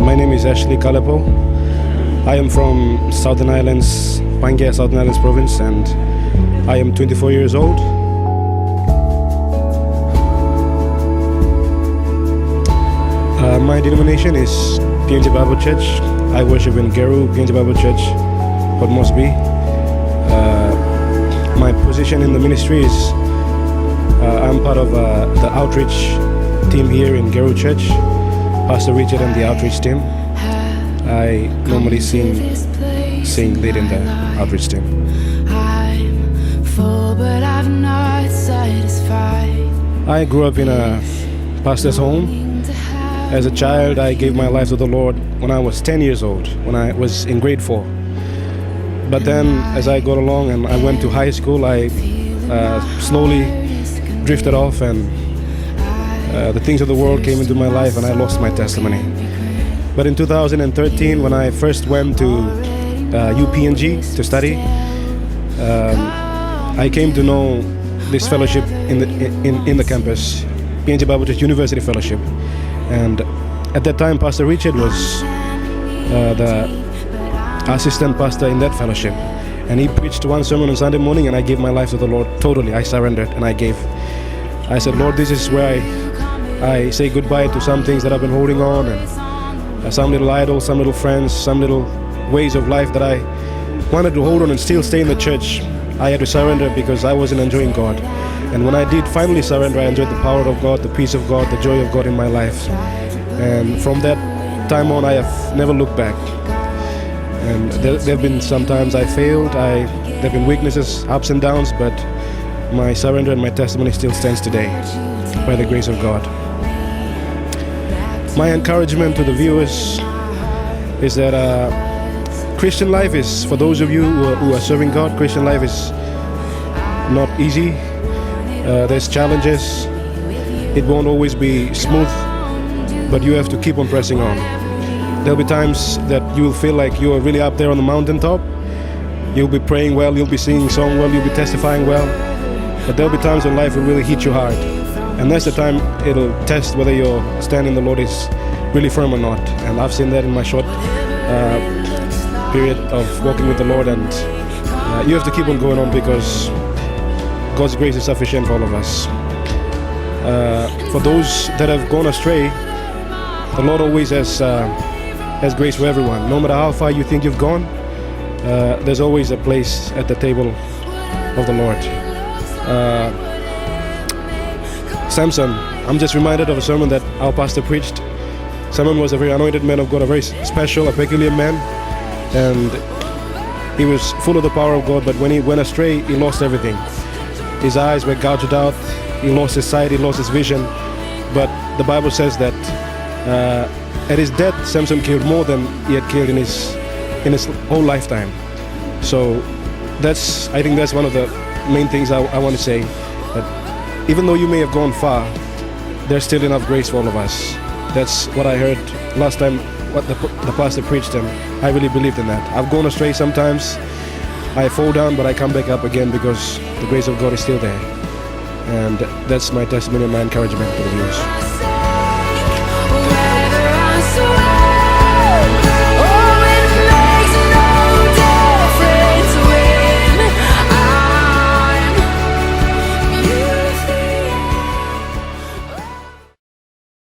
My name is Ashley Kalepo. I am from Southern Islands, Pangaea, Southern Islands province, and I am 24 years old. My denomination is PNG Bible Church. I worship in Geru, PNG Bible Church, Port Moresby. My position in the ministry is I'm part of the outreach team here in Geru Church. Pastor Richard and the outreach team. I normally sing lead in the outreach team. I'm full, but I'm not satisfied. I grew up in a pastor's home. As a child, I gave my life to the Lord when I was 10 years old, when I was in grade 4. But then, as I got along and I went to high school, I slowly drifted off, and the things of the world came into my life, and I lost my testimony. But in 2013, when I first went to UPNG to study, I came to know this fellowship in the campus, PNG Bible Church University Fellowship. And at that time, Pastor Richard was the assistant pastor in that fellowship. And he preached one sermon on Sunday morning, and I gave my life to the Lord totally. I surrendered and I gave. I said, Lord, this is where I say goodbye to some things that I've been holding on, and some little idols, some little friends, some little ways of life that I wanted to hold on and still stay in the church. I had to surrender because I wasn't enjoying God. And when I did finally surrender, I enjoyed the power of God, the peace of God, the joy of God in my life. And from that time on, I have never looked back. And there have been some times I failed, there have been weaknesses, ups and downs, but my surrender and my testimony still stands today by the grace of God. My encouragement to the viewers is that Christian life is, for those of you who are serving God, Christian life is not easy. There's challenges. It won't always be smooth, but you have to keep on pressing on. There'll be times that you will feel like you are really up there on the mountaintop. You'll be praying well, you'll be singing song well, you'll be testifying well, but there'll be times when life will really hit you hard. And that's the time it'll test whether your stand in the Lord is really firm or not. And I've seen that in my short period of walking with the Lord, and you have to keep on going on because God's grace is sufficient for all of us. For those that have gone astray, the Lord always has grace for everyone. No matter how far you think you've gone, there's always a place at the table of the Lord. Samson, I'm just reminded of a sermon that our pastor preached. Samson was a very anointed man of God, a very special, a peculiar man, and he was full of the power of God, but when he went astray, he lost everything. His eyes were gouged out, he lost his sight, he lost his vision. But the Bible says that at his death, Samson killed more than he had killed in his whole lifetime. So I think that's one of the main things I want to say, that even though you may have gone far, there's still enough grace for all of us. That's what I heard last time, what the pastor preached, and I really believed in that. I've gone astray sometimes, I fall down, but I come back up again because the grace of God is still there. And that's my testimony and my encouragement to the viewers.